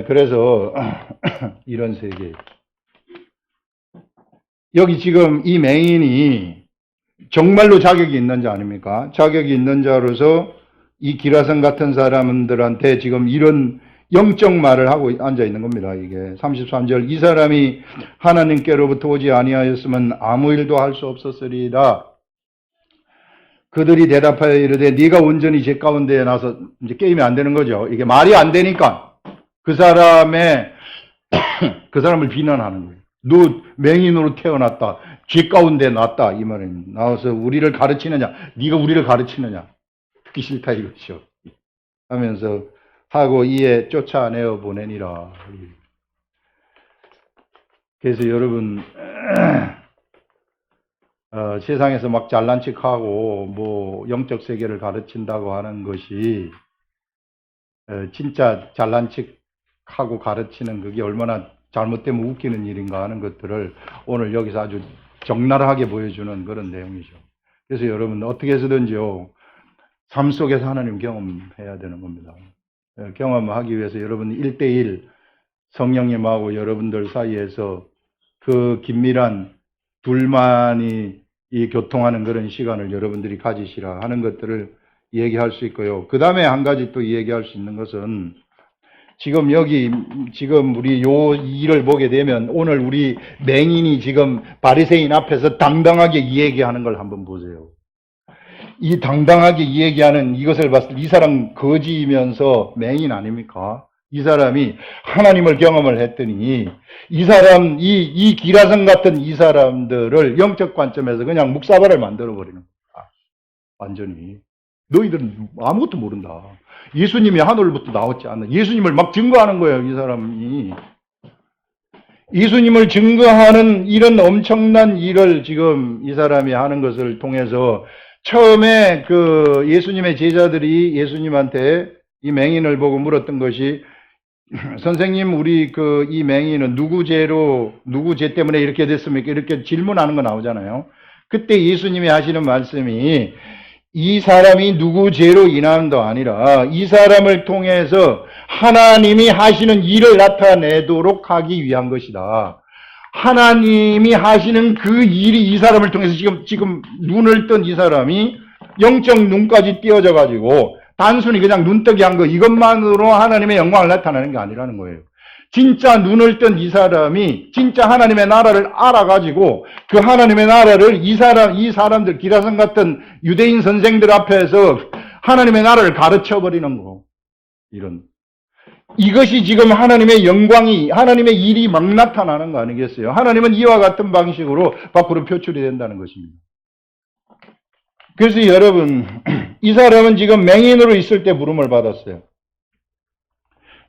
그래서 이런 세계. 여기 지금 이 맹인이 정말로 자격이 있는 자 아닙니까? 자격이 있는 자로서 이 기라성 같은 사람들한테 지금 이런 영적 말을 하고 앉아 있는 겁니다. 이게 33절 이 사람이 하나님께로부터 오지 아니하였으면 아무 일도 할 수 없었으리라. 그들이 대답하여 이르되 네가 온전히 제 가운데에 나서 이제 게임이 안 되는 거죠. 이게 말이 안 되니까 그 사람을 비난하는 거예요. 너 맹인으로 태어났다. 죄 가운데 났다. 이 말은 나와서 우리를 가르치느냐. 네가 우리를 가르치느냐. 듣기 싫다 이거죠. 하면서 하고 이에 쫓아내어 보내니라. 그래서 여러분 세상에서 막 잘난 척하고 뭐 영적 세계를 가르친다고 하는 것이 진짜 잘난 척하고 가르치는 그게 얼마나 잘못되면 웃기는 일인가 하는 것들을 오늘 여기서 아주 적나라하게 보여주는 그런 내용이죠. 그래서 여러분 어떻게 해서든지요 삶 속에서 하나님 경험해야 되는 겁니다. 경험하기 위해서 여러분 1대1 성령님하고 여러분들 사이에서 그 긴밀한 둘만이 이 교통하는 그런 시간을 여러분들이 가지시라 하는 것들을 얘기할 수 있고요. 그 다음에 한 가지 또 얘기할 수 있는 것은 지금 우리 요 일을 보게 되면 오늘 우리 맹인이 지금 바리새인 앞에서 당당하게 이 얘기하는 걸 한번 보세요. 이 당당하게 이 얘기하는 이것을 봤을 때 이 사람 거지면서 맹인 아닙니까? 이 사람이 하나님을 경험을 했더니 이 사람, 이 기라성 같은 이 사람들을 영적 관점에서 그냥 묵사발을 만들어버리는 거야. 완전히. 너희들은 아무것도 모른다. 예수님이 하늘부터 나왔지 않나. 예수님을 막 증거하는 거예요, 이 사람이. 예수님을 증거하는 이런 엄청난 일을 지금 이 사람이 하는 것을 통해서 처음에 그 예수님의 제자들이 예수님한테 이 맹인을 보고 물었던 것이 선생님, 우리 이 맹인은 누구 죄 때문에 이렇게 됐습니까? 이렇게 질문하는 거 나오잖아요. 그때 예수님이 하시는 말씀이 이 사람이 누구 죄로 인함도 아니라 이 사람을 통해서 하나님이 하시는 일을 나타내도록 하기 위한 것이다. 하나님이 하시는 그 일이 이 사람을 통해서 지금 눈을 뜬 이 사람이 영적 눈까지 띄어져 가지고 단순히 그냥 눈뜨기 한 거 이것만으로 하나님의 영광을 나타내는 게 아니라는 거예요. 진짜 눈을 뜬 이 사람이 진짜 하나님의 나라를 알아가지고 그 하나님의 나라를 이 사람들 기라성 같은 유대인 선생들 앞에서 하나님의 나라를 가르쳐버리는 거. 이것이 지금 하나님의 영광이 하나님의 일이 막 나타나는 거 아니겠어요? 하나님은 이와 같은 방식으로 밖으로 표출이 된다는 것입니다. 그래서 여러분 이 사람은 지금 맹인으로 있을 때 부름을 받았어요.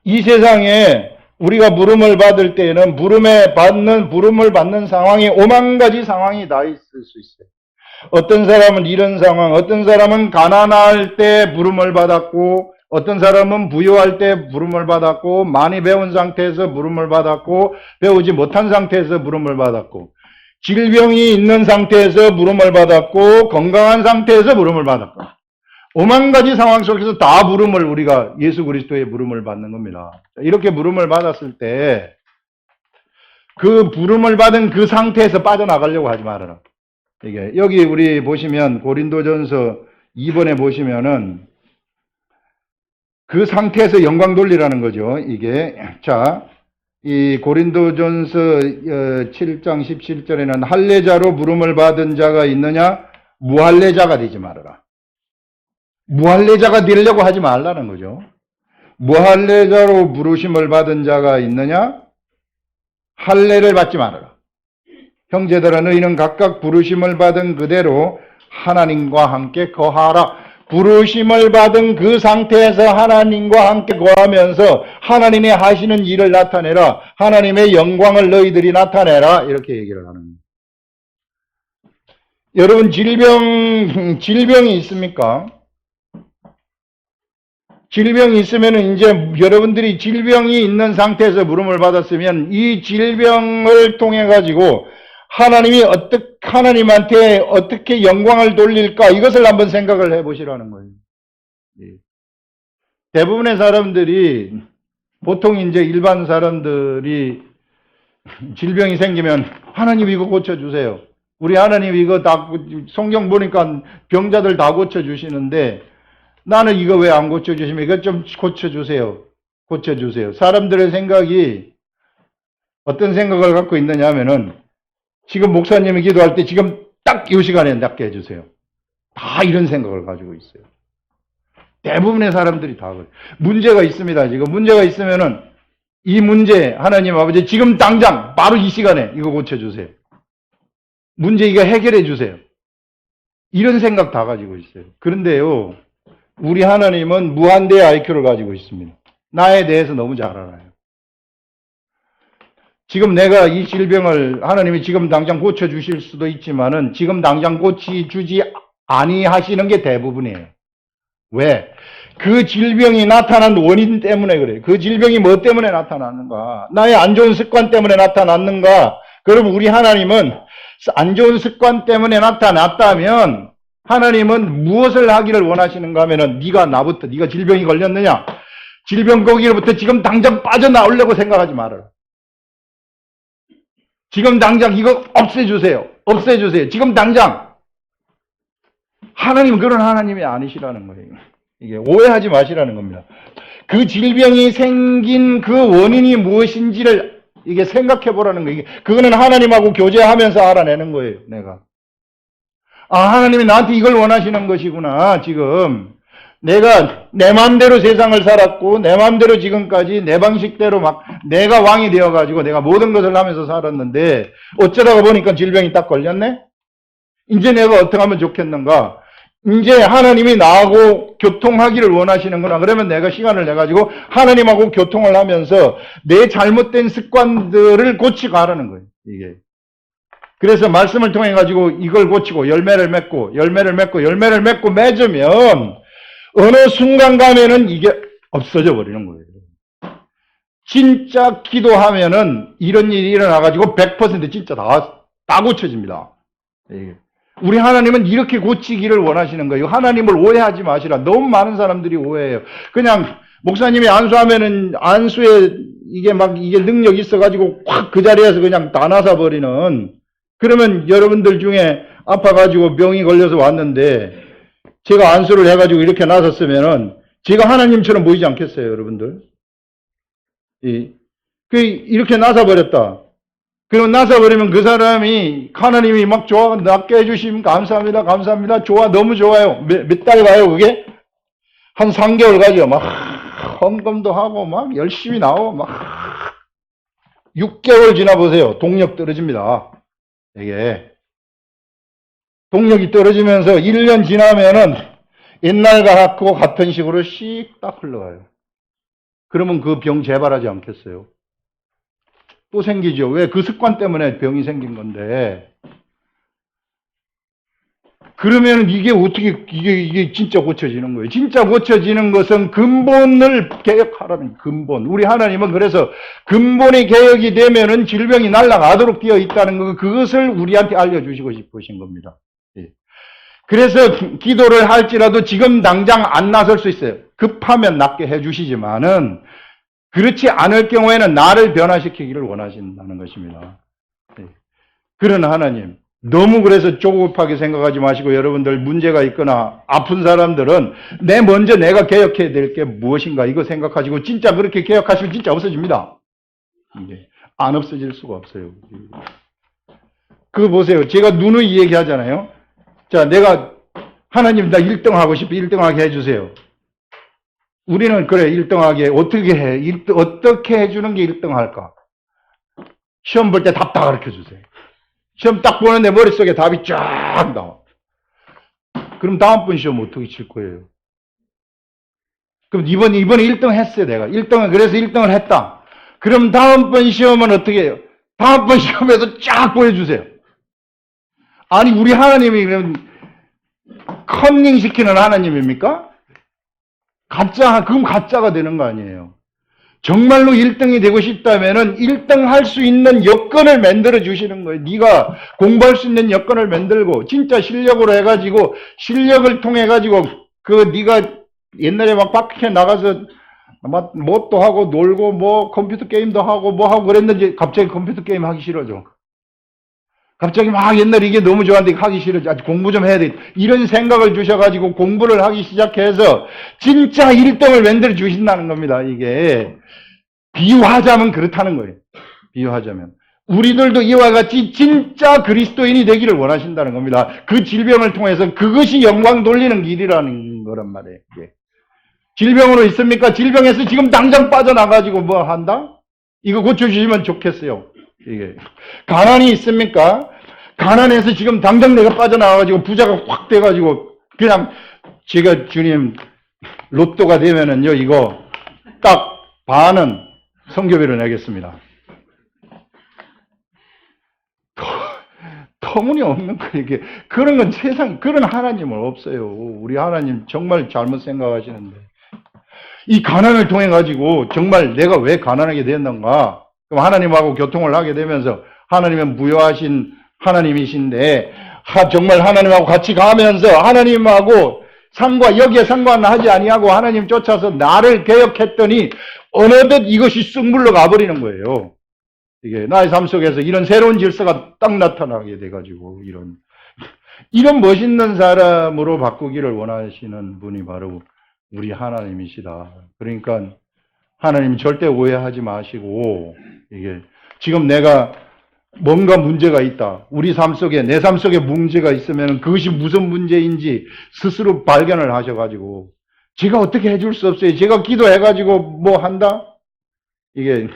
이 세상에 우리가 부름을 받을 때에는 부름을 받는 상황이 오만 가지 상황이 다 있을 수 있어요. 어떤 사람은 이런 상황, 어떤 사람은 가난할 때 부름을 받았고, 어떤 사람은 부유할 때 부름을 받았고, 많이 배운 상태에서 부름을 받았고, 배우지 못한 상태에서 부름을 받았고, 질병이 있는 상태에서 부름을 받았고, 건강한 상태에서 부름을 받았고, 오만 가지 상황 속에서 다 우리가 예수 그리스도의 부름을 받는 겁니다. 이렇게 부름을 받았을 때, 그 부름을 받은 그 상태에서 빠져나가려고 하지 말아라. 이게, 여기 우리 보시면, 고린도전서 2번에 보시면은, 그 상태에서 영광 돌리라는 거죠. 이게, 자, 이 고린도전서 7장 17절에는 할례자로 부름을 받은 자가 있느냐? 무할례자가 되지 말아라. 무할례자가 되려고 하지 말라는 거죠. 무할례자로 부르심을 받은 자가 있느냐? 할례를 받지 말아라. 형제들아 너희는 각각 부르심을 받은 그대로 하나님과 함께 거하라. 부르심을 받은 그 상태에서 하나님과 함께 거하면서 하나님의 하시는 일을 나타내라. 하나님의 영광을 너희들이 나타내라. 이렇게 얘기를 하는 거예요. 여러분 질병이 있습니까? 질병이 있으면 이제 여러분들이 질병이 있는 상태에서 부름을 받았으면 이 질병을 통해 가지고 하나님한테 어떻게 영광을 돌릴까 이것을 한번 생각을 해보시라는 거예요. 대부분의 사람들이 보통 이제 일반 사람들이 질병이 생기면 하나님 이거 고쳐주세요. 우리 하나님 이거 다 성경 보니까 병자들 다 고쳐주시는데 나는 이거 왜 안 고쳐주시면 이거 좀 고쳐주세요. 고쳐주세요. 사람들의 생각이 어떤 생각을 갖고 있느냐 하면은 지금 목사님이 기도할 때 지금 딱 이 시간에 낫게 해주세요. 다 이런 생각을 가지고 있어요. 대부분의 사람들이 다 그래요. 문제가 있습니다. 지금 문제가 있으면은 이 문제 하나님 아버지 지금 당장 바로 이 시간에 이거 고쳐주세요. 문제 이거 해결해 주세요. 이런 생각 다 가지고 있어요. 그런데요, 우리 하나님은 무한대의 IQ를 가지고 있습니다. 나에 대해서 너무 잘 알아요. 지금 내가 이 질병을 하나님이 지금 당장 고쳐주실 수도 있지만은 지금 당장 고쳐주지 아니하시는 게 대부분이에요. 왜? 그 질병이 나타난 원인 때문에 그래요. 그 질병이 뭐 때문에 나타났는가? 나의 안 좋은 습관 때문에 나타났는가? 그럼 우리 하나님은 안 좋은 습관 때문에 나타났다면 하나님은 무엇을 하기를 원하시는가 하면은 네가 질병이 걸렸느냐? 질병 거기로부터 지금 당장 빠져나오려고 생각하지 말아라. 지금 당장 이거 없애주세요. 없애주세요. 지금 당장. 하나님은 그런 하나님이 아니시라는 거예요. 이게 오해하지 마시라는 겁니다. 그 질병이 생긴 그 원인이 무엇인지를 이게 생각해 보라는 거예요. 그거는 하나님하고 교제하면서 알아내는 거예요. 내가. 아, 하나님이 나한테 이걸 원하시는 것이구나. 지금 내가 내 마음대로 세상을 살았고 내 마음대로 지금까지 내 방식대로 막 내가 왕이 되어가지고 내가 모든 것을 하면서 살았는데 어쩌다가 보니까 질병이 딱 걸렸네? 이제 내가 어떻게 하면 좋겠는가? 이제 하나님이 나하고 교통하기를 원하시는구나. 그러면 내가 시간을 내가지고 하나님하고 교통을 하면서 내 잘못된 습관들을 고치고 하라는 거예요. 이게. 그래서 말씀을 통해 가지고 이걸 고치고 열매를 맺고 맺으면 어느 순간 가면은 이게 없어져 버리는 거예요. 진짜 기도하면은 이런 일이 일어나가지고 100% 진짜 다 고쳐집니다. 이게. 우리 하나님은 이렇게 고치기를 원하시는 거예요. 하나님을 오해하지 마시라. 너무 많은 사람들이 오해해요. 그냥 목사님이 안수하면은 안수에 이게 능력이 있어가지고 확 그 자리에서 그냥 다 나사버리는. 그러면 여러분들 중에 아파가지고 병이 걸려서 왔는데 제가 안수를 해가지고 이렇게 나섰으면은 제가 하나님처럼 보이지 않겠어요, 여러분들? 이렇게 나사버렸다. 그럼 나서버리면 그 사람이 하나님이 막 낫게 해주시면 감사합니다. 감사합니다. 너무 좋아요. 몇 달 가요 그게? 한 3개월 가죠. 막 헌금도 하고 막 열심히 나오고 막 6개월 지나보세요. 동력 떨어집니다. 이게 동력이 떨어지면서 1년 지나면은 옛날과 같은 식으로 씩 딱 흘러가요. 그러면 그 병 재발하지 않겠어요? 또 생기죠. 왜? 그 습관 때문에 병이 생긴 건데. 그러면 이게 어떻게, 이게 진짜 고쳐지는 거예요. 진짜 고쳐지는 것은 근본을 개혁하라는 근본. 우리 하나님은 그래서 근본이 개혁이 되면은 질병이 날아가도록 되어 있다는 거, 그것을 우리한테 알려주시고 싶으신 겁니다. 예. 그래서 기도를 할지라도 지금 당장 안 나설 수 있어요. 급하면 낫게 해주시지만은, 그렇지 않을 경우에는 나를 변화시키기를 원하신다는 것입니다. 그런 하나님, 너무 그래서 조급하게 생각하지 마시고 여러분들 문제가 있거나 아픈 사람들은 먼저 내가 개혁해야 될 게 무엇인가 이거 생각하시고 진짜 그렇게 개혁하시면 진짜 없어집니다. 안 없어질 수가 없어요. 그거 보세요. 제가 누누이 얘기하잖아요. 자, 내가 하나님 나 1등 하고 싶어. 1등 하게 해주세요. 우리는 그래 1등하게 어떻게 해? 어떻게 해주는 게 1등 할까? 시험 볼 때 답 다 가르쳐주세요. 시험 딱 보는데 머릿속에 답이 쫙 나와. 그럼 다음번 시험 어떻게 칠 거예요? 그럼 이번에 1등 했어요 내가. 1등은 그래서 1등을 했다. 그럼 다음번 시험은 어떻게 해요? 다음번 시험에도 쫙 보여주세요. 아니 우리 하나님이 그럼 컨닝 시키는 하나님입니까? 그럼 가짜가 되는 거 아니에요. 정말로 1등이 되고 싶다면은 1등 할 수 있는 여건을 만들어 주시는 거예요. 네가 공부할 수 있는 여건을 만들고 진짜 실력으로 해가지고 실력을 통해 가지고 네가 옛날에 막 밖에 나가서 뭣도 하고 놀고 뭐 컴퓨터 게임도 하고 뭐 하고 그랬는지 갑자기 컴퓨터 게임 하기 싫어져. 갑자기 막 옛날에 이게 너무 좋았는데 하기 싫어지. 아직 공부 좀 해야 돼. 이런 생각을 주셔가지고 공부를 하기 시작해서 진짜 1등을 만들어 주신다는 겁니다. 이게 비유하자면 그렇다는 거예요. 비유하자면. 우리들도 이와 같이 진짜 그리스도인이 되기를 원하신다는 겁니다. 그 질병을 통해서 그것이 영광 돌리는 길이라는 거란 말이에요. 이게. 질병으로 있습니까? 질병에서 지금 당장 빠져나가지고 뭐 한다? 이거 고쳐주시면 좋겠어요. 이게. 가난이 있습니까? 가난해서 지금 당장 내가 빠져나가가지고 부자가 확 돼가지고 그냥 제가 주님 로또가 되면은요, 이거 딱 반은 성교비를 내겠습니다. 터무니없는 거, 이게. 그런 건 세상, 그런 하나님은 없어요. 우리 하나님 정말 잘못 생각하시는데. 이 가난을 통해 가지고 정말 내가 왜 가난하게 됐는가? 그럼 하나님하고 교통을 하게 되면서 하나님은 무효하신 하나님이신데, 정말 하나님하고 같이 가면서 하나님하고 여기에 상관하지 아니하고 하나님 쫓아서 나를 개혁했더니 어느덧 이것이 쑥 물러가버리는 거예요. 이게 나의 삶 속에서 이런 새로운 질서가 딱 나타나게 돼가지고 이런 멋있는 사람으로 바꾸기를 원하시는 분이 바로 우리 하나님이시다. 그러니까 하나님 절대 오해하지 마시고, 이게 지금 내가 뭔가 문제가 있다. 우리 삶 속에, 내 삶 속에 문제가 있으면 그것이 무슨 문제인지 스스로 발견을 하셔가지고, 제가 어떻게 해줄 수 없어요. 제가 기도해가지고 뭐 한다? 이게,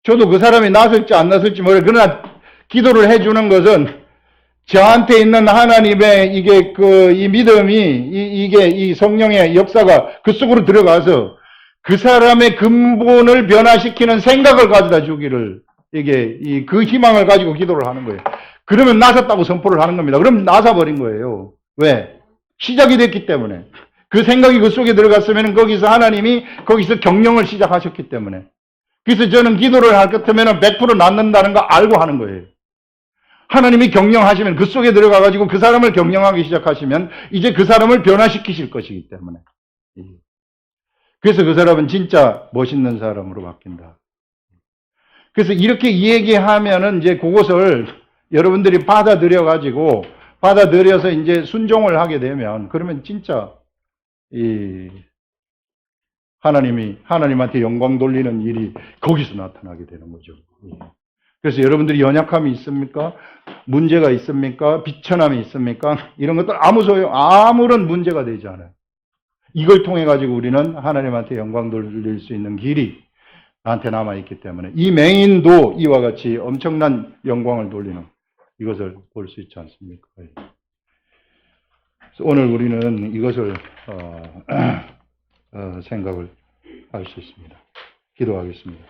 저도 그 사람이 나설지 안 나설지 모르겠어요. 그러나 기도를 해주는 것은 저한테 있는 하나님의 이 믿음이, 이 성령의 역사가 그 속으로 들어가서 그 사람의 근본을 변화시키는 생각을 가져다 주기를, 그 희망을 가지고 기도를 하는 거예요. 그러면 나섰다고 선포를 하는 겁니다. 그럼 나서버린 거예요. 왜? 시작이 됐기 때문에. 그 생각이 그 속에 들어갔으면 거기서 하나님이 거기서 경영을 시작하셨기 때문에. 그래서 저는 기도를 할 것 같으면 100% 낫는다는 거 알고 하는 거예요. 하나님이 경영하시면 그 속에 들어가가지고 그 사람을 경영하기 시작하시면 이제 그 사람을 변화시키실 것이기 때문에. 그래서 그 사람은 진짜 멋있는 사람으로 바뀐다. 그래서 이렇게 얘기하면은 이제 그것을 여러분들이 받아들여서 이제 순종을 하게 되면, 그러면 진짜 하나님한테 영광 돌리는 일이 거기서 나타나게 되는 거죠. 그래서 여러분들이 연약함이 있습니까? 문제가 있습니까? 비천함이 있습니까? 이런 것들 아무런 문제가 되지 않아요. 이걸 통해 가지고 우리는 하나님한테 영광 돌릴 수 있는 길이 나한테 남아있기 때문에 이 맹인도 이와 같이 엄청난 영광을 돌리는 이것을 볼 수 있지 않습니까? 오늘 우리는 이것을 생각을 할 수 있습니다. 기도하겠습니다.